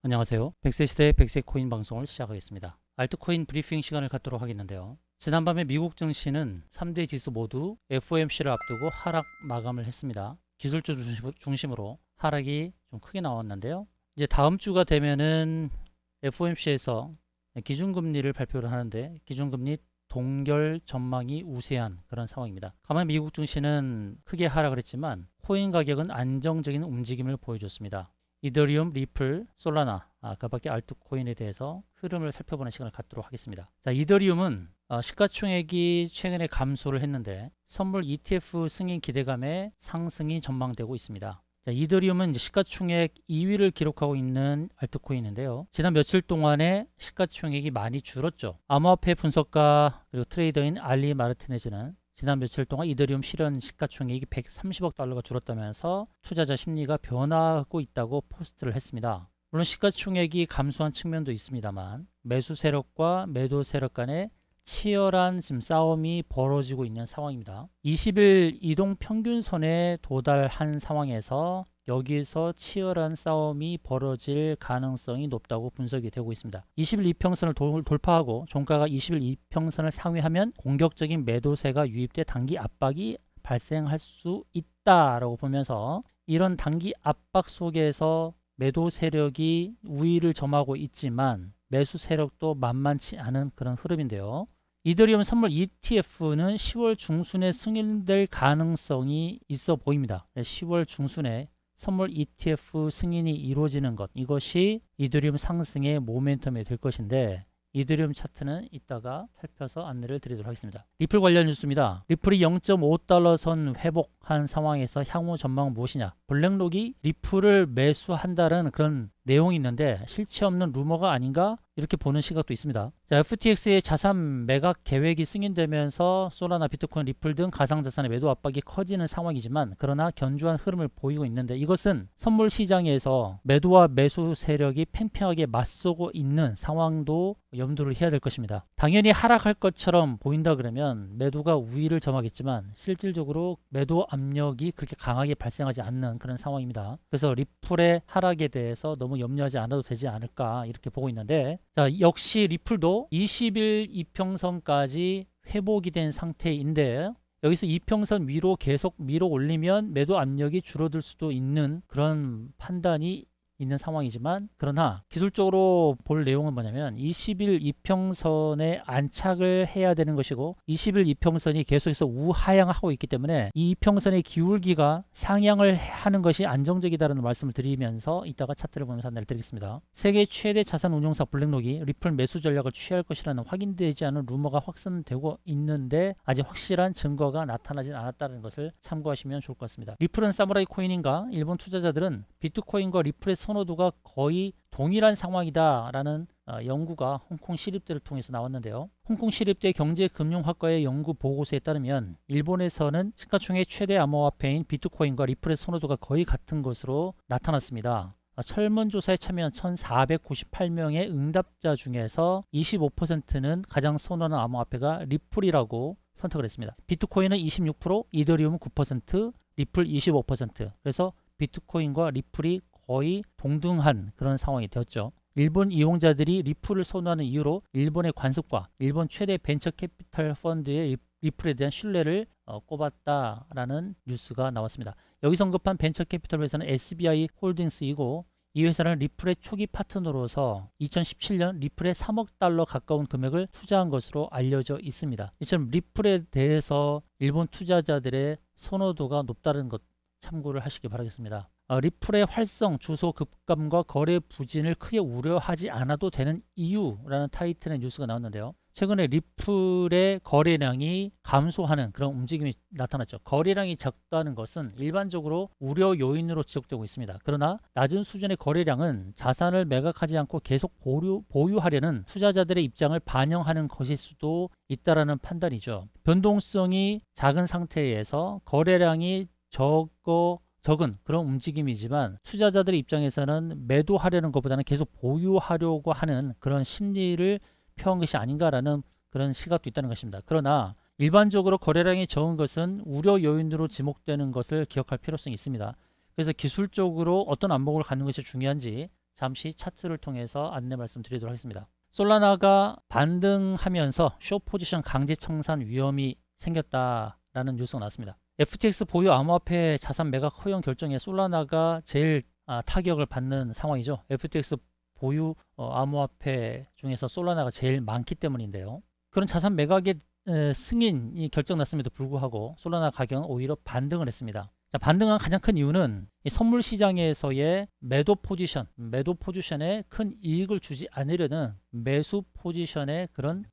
안녕하세요. 100세 시대 100세 코인 방송을 시작하겠습니다. 알트코인 브리핑 시간을 갖도록 하겠는데요. 지난밤에 미국 증시는 3대 지수 모두 FOMC를 앞두고 하락 마감을 했습니다. 기술주 중심으로 하락이 좀 크게 나왔는데요. 이제 다음 주가 되면은 FOMC에서 기준금리를 발표를 하는데 기준금리 동결 전망이 우세한 그런 상황입니다. 가만 미국 증시는 크게 하락을 했지만 코인 가격은 안정적인 움직임을 보여줬습니다. 이더리움, 리플, 솔라나, 그 밖에 알트코인에 대해서 흐름을 살펴보는 시간을 갖도록 하겠습니다. 자, 이더리움은 시가총액이 최근에 감소를 했는데 선물 ETF 승인 기대감에 상승이 전망되고 있습니다. 자, 이더리움은 이제 시가총액 2위를 기록하고 있는 알트코인인데요. 지난 며칠 동안에 시가총액이 많이 줄었죠. 암호화폐 분석가 그리고 트레이더인 알리 마르티네즈는 지난 며칠 동안 이더리움 실현 시가총액이 130억 달러가 줄었다면서 투자자 심리가 변화하고 있다고 포스트를 했습니다. 물론 시가총액이 감소한 측면도 있습니다만 매수 세력과 매도 세력 간의 치열한 지금 싸움이 벌어지고 있는 상황입니다. 20일 이동 평균선에 도달한 상황에서 여기서 치열한 싸움이 벌어질 가능성이 높다고 분석이 되고 있습니다. 20일 이평선을 돌파하고 종가가 20일 이평선을 상회하면 공격적인 매도세가 유입돼 단기 압박이 발생할 수 있다라고 보면서 이런 단기 압박 속에서 매도 세력이 우위를 점하고 있지만 매수 세력도 만만치 않은 그런 흐름인데요. 이더리움 선물 ETF는 10월 중순에 승인될 가능성이 있어 보입니다. 10월 중순에 선물 ETF 승인이 이루어지는 것, 이것이 이더리움 상승의 모멘텀이 될 것인데 이더리움 차트는 이따가 살펴서 안내를 드리도록 하겠습니다. 리플 관련 뉴스입니다. 리플이 0.5달러 선 회복한 상황에서 향후 전망은 무엇이냐? 블랙록이 리플을 매수한다는 그런 내용이 있는데 실체 없는 루머가 아닌가? 이렇게 보는 시각도 있습니다. 자, FTX의 자산 매각 계획이 승인되면서 솔라나, 비트코인, 리플 등 가상자산의 매도 압박이 커지는 상황이지만 그러나 견조한 흐름을 보이고 있는데 이것은 선물 시장에서 매도와 매수 세력이 팽팽하게 맞서고 있는 상황도 염두를 해야 될 것입니다. 당연히 하락할 것처럼 보인다 그러면 매도가 우위를 점하겠지만 실질적으로 매도 압력이 그렇게 강하게 발생하지 않는 그런 상황입니다. 그래서 리플의 하락에 대해서 너무 염려하지 않아도 되지 않을까 이렇게 보고 있는데 자, 역시 리플도 20일 이평선까지 회복이 된 상태인데 여기서 이평선 위로 계속 밀어 올리면 매도 압력이 줄어들 수도 있는 그런 판단이 있는 상황이지만 그러나 기술적으로 볼 내용은 뭐냐면 20일 이평선에 안착을 해야 되는 것이고 20일 이평선이 계속해서 우하향하고 있기 때문에 이 이평선의 기울기가 상향을 하는 것이 안정적이다라는 말씀을 드리면서 이따가 차트를 보면서 안내를 드리겠습니다. 세계 최대 자산 운용사 블랙록이 리플 매수 전략을 취할 것이라는 확인되지 않은 루머가 확산되고 있는데 아직 확실한 증거가 나타나진 않았다는 것을 참고하시면 좋을 것 같습니다. 리플은 사무라이 코인인가? 일본 투자자들은 비트코인과 리플의 선호도가 거의 동일한 상황이다라는 연구가 홍콩 시립대를 통해서 나왔는데요. 홍콩 시립대 경제금융학과의 연구 보고서에 따르면 일본에서는 시가총액 최대 암호화폐인 비트코인과 리플의 선호도가 거의 같은 것으로 나타났습니다. 설문조사에 참여한 1498명의 응답자 중에서 25%는 가장 선호하는 암호화폐가 리플이라고 선택을 했습니다. 비트코인은 26%, 이더리움은 9%, 리플 25%. 그래서 비트코인과 리플이 거의 동등한 그런 상황이 되었죠. 일본 이용자들이 리플을 선호하는 이유로 일본의 관습과 일본 최대 벤처 캐피탈 펀드의 리플에 대한 신뢰를 꼽았다라는 뉴스가 나왔습니다. 여기서 언급한 벤처 캐피탈 회사는 SBI 홀딩스이고 이 회사는 리플의 초기 파트너로서 2017년 리플에 3억 달러 가까운 금액을 투자한 것으로 알려져 있습니다. 이처럼 리플에 대해서 일본 투자자들의 선호도가 높다는 것 참고를 하시기 바라겠습니다. 리플의 활성, 주소 급감과 거래 부진을 크게 우려하지 않아도 되는 이유라는 타이틀의 뉴스가 나왔는데요. 최근에 리플의 거래량이 감소하는 그런 움직임이 나타났죠. 거래량이 적다는 것은 일반적으로 우려 요인으로 지적되고 있습니다. 그러나 낮은 수준의 거래량은 자산을 매각하지 않고 계속 보유하려는 투자자들의 입장을 반영하는 것일 수도 있다라는 판단이죠. 변동성이 작은 상태에서 거래량이 적은 그런 움직임이지만 투자자들의 입장에서는 매도하려는 것보다는 계속 보유하려고 하는 그런 심리를 표한 것이 아닌가라는 그런 시각도 있다는 것입니다. 그러나 일반적으로 거래량이 적은 것은 우려 요인으로 지목되는 것을 기억할 필요성이 있습니다. 그래서 기술적으로 어떤 안목을 갖는 것이 중요한지 잠시 차트를 통해서 안내 말씀드리도록 하겠습니다. 솔라나가 반등하면서 숏 포지션 강제 청산 위험이 생겼다라는 뉴스가 나왔습니다. FTX 보유 암호화폐 자산 매각 허용 결정에 솔라나가 제일 타격을 받는 상황이죠. FTX 보유 암호화폐 중에서 솔라나가 제일 많기 때문인데요. 그런 자산 매각의 승인이 결정났음에도 불구하고 솔라나 가격은 오히려 반등을 했습니다. 자, 반등한 가장 큰 이유는 이 선물 시장에서의 매도 포지션에 큰 이익을 주지 않으려는 매수 포지션의 그런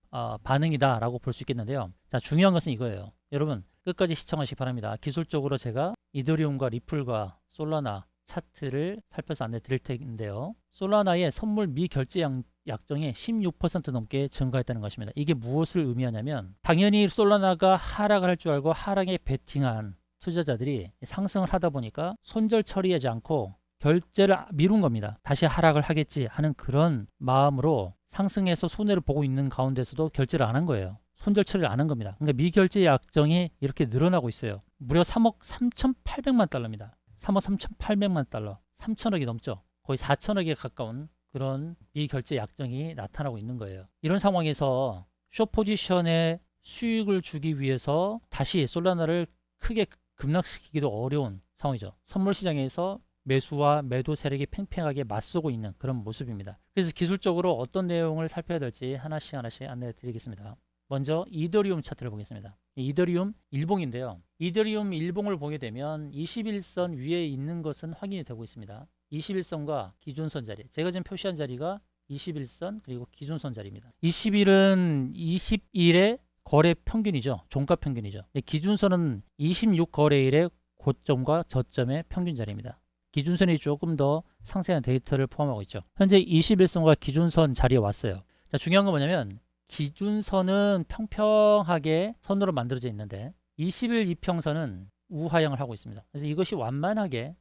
반응이다라고 볼 수 있겠는데요. 자, 중요한 것은 이거예요. 여러분 끝까지 시청하시기 바랍니다. 기술적으로 제가 이더리움과 리플과 솔라나 차트를 살펴서 안내 드릴 텐데요. 솔라나의 선물 미결제 약정이 16% 넘게 증가했다는 것입니다. 이게 무엇을 의미하냐면 당연히 솔라나가 하락을 할 줄 알고 하락에 베팅한 투자자들이 상승을 하다 보니까 손절 처리하지 않고 결제를 미룬 겁니다. 다시 하락을 하겠지 하는 그런 마음으로 상승해서 손해를 보고 있는 가운데서도 결제를 안 한 거예요. 손절 처리를 안 한 겁니다. 그러니까 미결제 약정이 이렇게 늘어나고 있어요. 무려 3억 3,800만 달러입니다. 3억 3,800만 달러, 3천억이 넘죠. 거의 4천억에 가까운 그런 미결제 약정이 나타나고 있는 거예요. 이런 상황에서 숏 포지션에 수익을 주기 위해서 다시 솔라나를 크게 급락시키기도 어려운 상황이죠. 선물 시장에서 매수와 매도 세력이 팽팽하게 맞서고 있는 그런 모습입니다. 그래서 기술적으로 어떤 내용을 살펴야 될지 하나씩 안내해 드리겠습니다. 먼저 이더리움 차트를 보겠습니다. 이더리움 일봉인데요. 이더리움 일봉을 보게 되면 21선 위에 있는 것은 확인이 되고 있습니다. 21선과 기준선 자리, 제가 지금 표시한 자리가 21선 그리고 기준선 자리입니다. 21은 20일의 거래 평균이죠. 종가 평균이죠. 기준선은 26거래일의 고점과 저점의 평균 자리입니다. 기준선이 조금 더 상세한 데이터를 포함하고 있죠. 현재 21선과 기준선 자리에 왔어요. 자, 중요한 건 뭐냐면 기준선은 평평하게 선으로 만들어져 있는데 20일 이평선은 우하향을 하고 있습니다. 그래서 이것이 완만하게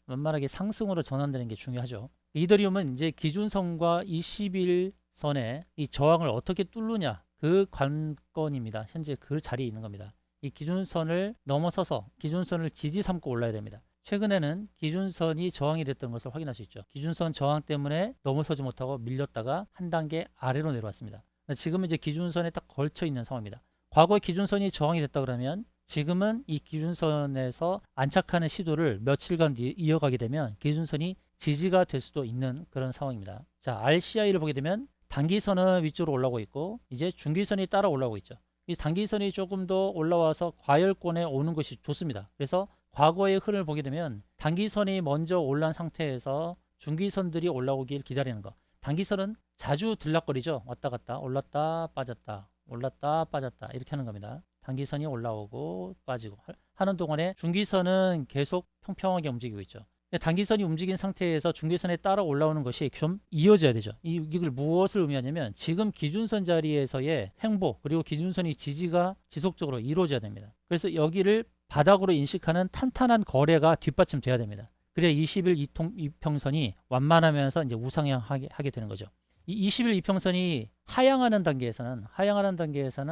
상승으로 전환되는 게 중요하죠. 이더리움은 이제 기준선과 21선의 이 저항을 어떻게 뚫느냐 그 관건입니다. 현재 그 자리에 있는 겁니다. 이 기준선을 넘어서서 기준선을 지지 삼고 올라야 됩니다. 최근에는 기준선이 저항이 됐던 것을 확인할 수 있죠. 기준선 저항 때문에 넘어서지 못하고 밀렸다가 한 단계 아래로 내려왔습니다. 지금은 이제 기준선에 딱 걸쳐 있는 상황입니다. 과거에 기준선이 저항이 됐다 그러면 지금은 이 기준선에서 안착하는 시도를 며칠간 이어가게 되면 기준선이 지지가 될 수도 있는 그런 상황입니다. 자, RCI를 보게 되면 단기선은 위쪽으로 올라오고 있고 이제 중기선이 따라 올라오고 있죠. 이 단기선이 조금 더 올라와서 과열권에 오는 것이 좋습니다. 그래서 과거의 흐름을 보게 되면 단기선이 먼저 올라온 상태에서 중기선들이 올라오길 기다리는 거. 단기선은 자주 들락거리죠. 왔다 갔다 올랐다 빠졌다 올랐다 빠졌다 이렇게 하는 겁니다. 단기선이 올라오고 빠지고 하는 동안에 중기선은 계속 평평하게 움직이고 있죠. 단기선이 움직인 상태에서 중기선에 따라 올라오는 것이 좀 이어져야 되죠. 이걸 무엇을 의미하냐면 지금 기준선 자리에서의 횡보 그리고 기준선이 지지가 지속적으로 이루어져야 됩니다. 그래서 여기를 바닥으로 인식하는 탄탄한 거래가 뒷받침돼야 됩니다. 그래야 20일 이평선이 완만하면서 이제 우상향하게 되는 거죠. 이 20일 이평선이 하향하는 단계에서는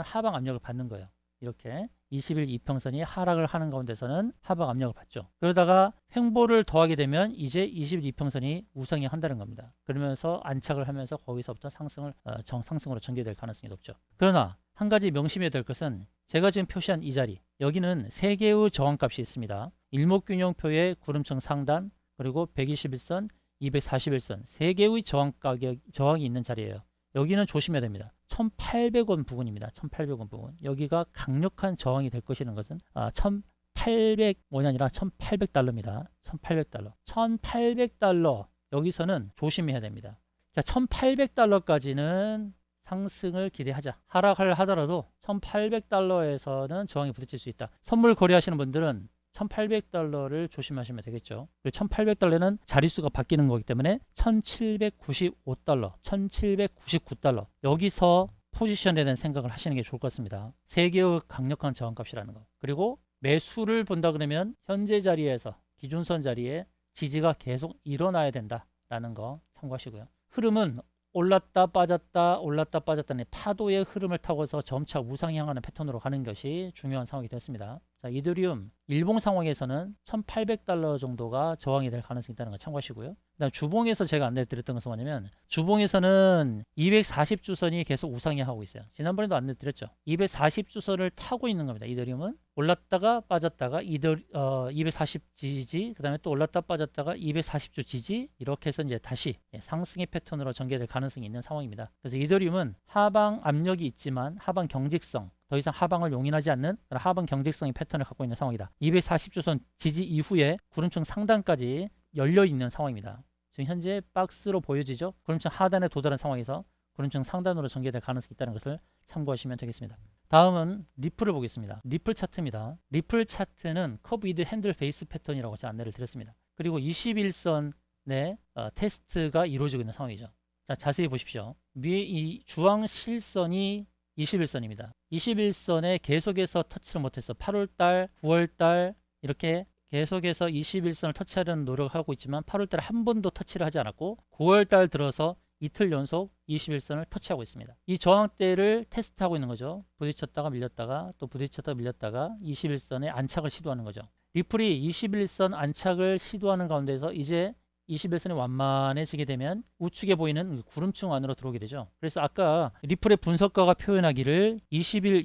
하방 압력을 받는 거예요. 이렇게 20일 이평선이 하락을 하는 가운데서는 하방 압력을 받죠. 그러다가 횡보를 더하게 되면 이제 20일 이평선이 우상향 한다는 겁니다. 그러면서 안착을 하면서 거기서부터 상승으로 전개될 가능성이 높죠. 그러나 한 가지 명심해야 될 것은 제가 지금 표시한 이 자리, 여기는 3개의 저항값이 있습니다. 일목균형표의 구름청 상단 그리고 121선, 241선 3개의 저항이 있는 자리예요. 여기는 조심해야 됩니다. 1,800원 부근입니다. 1,800원 부근. 여기가 강력한 저항이 될 것이라는 것은 1,800원이 아니라 1,800달러입니다. 1,800달러. 1,800달러 여기서는 조심해야 됩니다. 자, 1,800달러까지는 상승을 기대하자. 하락을 하더라도 1,800달러에서는 저항이 부딪힐 수 있다. 선물 거래하시는 분들은 1,800달러를 조심하시면 되겠죠. 1,800달러는 자릿수가 바뀌는 거기 때문에 1,795달러, 1,799달러 여기서 포지션에 대한 생각을 하시는 게 좋을 것 같습니다. 3개의 강력한 저항값이라는 거. 그리고 매수를 본다 그러면 현재 자리에서 기준선 자리에 지지가 계속 일어나야 된다라는 거 참고하시고요. 흐름은 올랐다 빠졌다는 파도의 흐름을 타고서 점차 우상향하는 패턴으로 가는 것이 중요한 상황이 됐습니다. 자, 이더리움 일봉 상황에서는 1800달러 정도가 저항이 될 가능성이 있다는 거 참고하시고요. 그다음 주봉에서 제가 안내드렸던 것은 뭐냐면 주봉에서는 240주선이 계속 우상향하고 있어요. 지난번에도 안내드렸죠. 240주선을 타고 있는 겁니다. 이더리움은 올랐다가 빠졌다가 240 지지, 그 다음에 또 올랐다 빠졌다가 240주 지지, 이렇게 해서 이제 다시 상승의 패턴으로 전개될 가능성이 있는 상황입니다. 그래서 이더리움은 하방 압력이 있지만 하방 경직성, 더 이상 하방을 용인하지 않는 그런 하방 경직성의 패턴을 갖고 있는 상황이다. 240주선 지지 이후에 구름층 상단까지 열려 있는 상황입니다. 지금 현재 박스로 보여지죠. 구름층 하단에 도달한 상황에서 구름층 상단으로 전개될 가능성이 있다는 것을 참고하시면 되겠습니다. 다음은 리플을 보겠습니다. 리플 차트입니다. 리플 차트는 커브 위드 핸들 베이스 패턴이라고 제가 안내를 드렸습니다. 그리고 21선의 테스트가 이루어지고 있는 상황이죠. 자, 자세히 보십시오. 위에 이 주황 실선이 21선입니다. 21선에 계속해서 터치를 못해서 8월달, 9월달 이렇게 계속해서 21선을 터치하려는 노력을 하고 있지만 8월달에 한 번도 터치를 하지 않았고 9월달 들어서 이틀 연속 21선을 터치하고 있습니다. 이 저항대를 테스트하고 있는 거죠. 부딪혔다가 밀렸다가 또 부딪혔다가 밀렸다가 21선에 안착을 시도하는 거죠. 리플이 21선 안착을 시도하는 가운데서 이제 21선이 완만해지게 되면 우측에 보이는 구름층 안으로 들어오게 되죠. 그래서 아까 리플의 분석가가 표현하기를 20일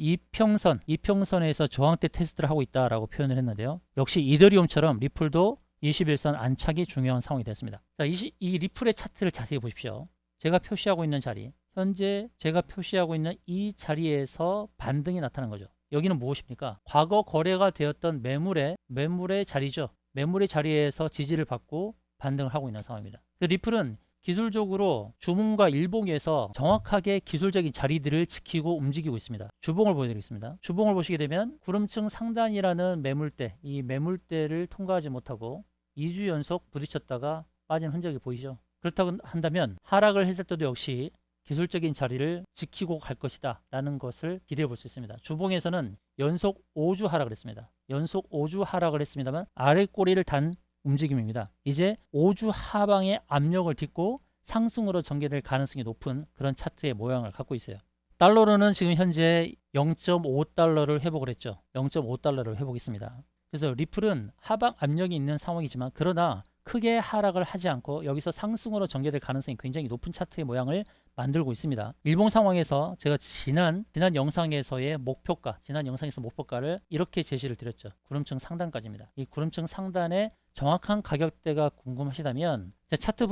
이평선에서 저항대 테스트를 하고 있다라고 표현을 했는데요. 역시 이더리움처럼 리플도 21선 안착이 중요한 상황이 됐습니다. 자, 이 리플의 차트를 자세히 보십시오. 제가 표시하고 있는 자리, 현재 제가 표시하고 있는 이 자리에서 반등이 나타난 거죠. 여기는 무엇입니까? 과거 거래가 되었던 매물의 자리죠. 매물의 자리에서 지지를 받고 반등을 하고 있는 상황입니다. 리플은 기술적으로 주봉과 일봉에서 정확하게 기술적인 자리들을 지키고 움직이고 있습니다. 주봉을 보여드리겠습니다. 주봉을 보시게 되면 구름층 상단이라는 매물대, 이 매물대를 통과하지 못하고 2주 연속 부딪혔다가 빠진 흔적이 보이죠. 그렇다고 한다면 하락을 했을 때도 역시 기술적인 자리를 지키고 갈 것이다 라는 것을 기대해 볼 수 있습니다. 주봉에서는 연속 5주 하락을 했습니다. 연속 5주 하락을 했습니다만 아래 꼬리를 단 움직임입니다. 이제 5주 하방의 압력을 딛고 상승으로 전개될 가능성이 높은 그런 차트의 모양을 갖고 있어요. 달러로는 지금 현재 0.5달러를 회복을 했죠. 0.5달러를 회복했습니다. 그래서 리플은 하방 압력이 있는 상황이지만 그러나 크게 하락을 하지 않고 여기서 상승으로 전개될 가능성이 굉장히 높은 차트의 모양을 만들고 있습니다. 일봉 상황에서 제가 지난 영상에서의 목표가, 지난 영상에서 목표가를 이렇게 제시를 드렸죠. 구름층 상단까지입니다. 이 구름층 상단의 정확한 가격대가 궁금하시다면 차트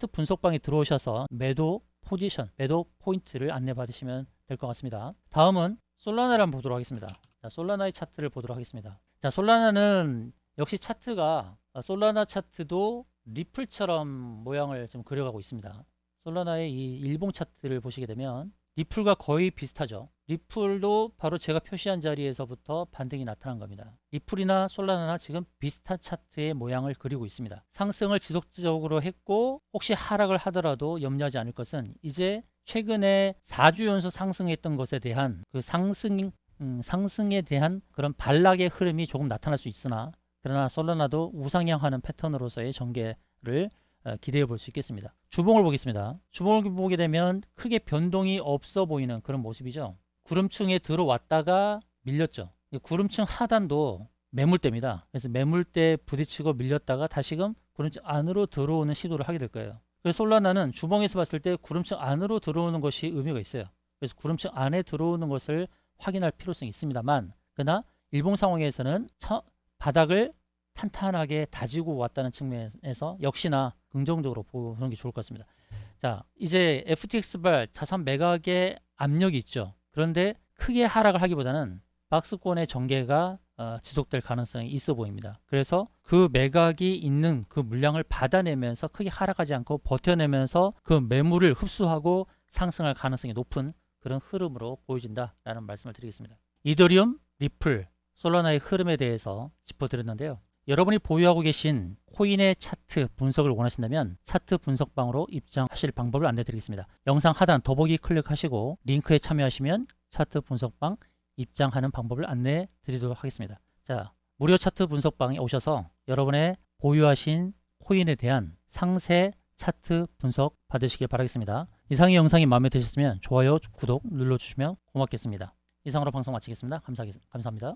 분석방에 들어오셔서 매도 포지션, 매도 포인트를 안내받으시면 될 것 같습니다. 다음은 솔라나를 한번 보도록 하겠습니다. 자, 솔라나의 차트를 보도록 하겠습니다. 자, 솔라나는 역시 차트가 솔라나 차트도 리플처럼 모양을 좀 그려가고 있습니다. 솔라나의 이 일봉 차트를 보시게 되면 리플과 거의 비슷하죠. 리플도 바로 제가 표시한 자리에서부터 반등이 나타난 겁니다. 리플이나 솔라나나 지금 비슷한 차트의 모양을 그리고 있습니다. 상승을 지속적으로 했고 혹시 하락을 하더라도 염려하지 않을 것은 이제 최근에 4주 연속 상승했던 것에 대한 그 상승에 대한 그런 반락의 흐름이 조금 나타날 수 있으나 그러나 솔라나도 우상향하는 패턴으로서의 전개를 기대해 볼 수 있겠습니다. 주봉을 보겠습니다. 주봉을 보게 되면 크게 변동이 없어 보이는 그런 모습이죠. 구름층에 들어왔다가 밀렸죠. 구름층 하단도 매물대입니다. 그래서 매물대 부딪히고 밀렸다가 다시금 구름층 안으로 들어오는 시도를 하게 될 거예요. 그래서 솔라나는 주봉에서 봤을 때 구름층 안으로 들어오는 것이 의미가 있어요. 그래서 구름층 안에 들어오는 것을 확인할 필요성이 있습니다만 그러나 일봉 상황에서는 바닥을 탄탄하게 다지고 왔다는 측면에서 역시나 긍정적으로 보는 게 좋을 것 같습니다. 자, 이제 FTX발 자산 매각의 압력이 있죠. 그런데 크게 하락을 하기보다는 박스권의 전개가 지속될 가능성이 있어 보입니다. 그래서 그 매각이 있는 그 물량을 받아내면서 크게 하락하지 않고 버텨내면서 그 매물을 흡수하고 상승할 가능성이 높은 그런 흐름으로 보여진다라는 말씀을 드리겠습니다. 이더리움, 리플, 솔라나의 흐름에 대해서 짚어드렸는데요. 여러분이 보유하고 계신 코인의 차트 분석을 원하신다면 차트 분석방으로 입장하실 방법을 안내드리겠습니다. 영상 하단 더보기 클릭하시고 링크에 참여하시면 차트 분석방 입장하는 방법을 안내드리도록 하겠습니다. 자, 무료 차트 분석방에 오셔서 여러분의 보유하신 코인에 대한 상세 차트 분석 받으시길 바라겠습니다. 이상의 영상이 마음에 드셨으면 좋아요, 구독 눌러주시면 고맙겠습니다. 이상으로 방송 마치겠습니다. 감사합니다.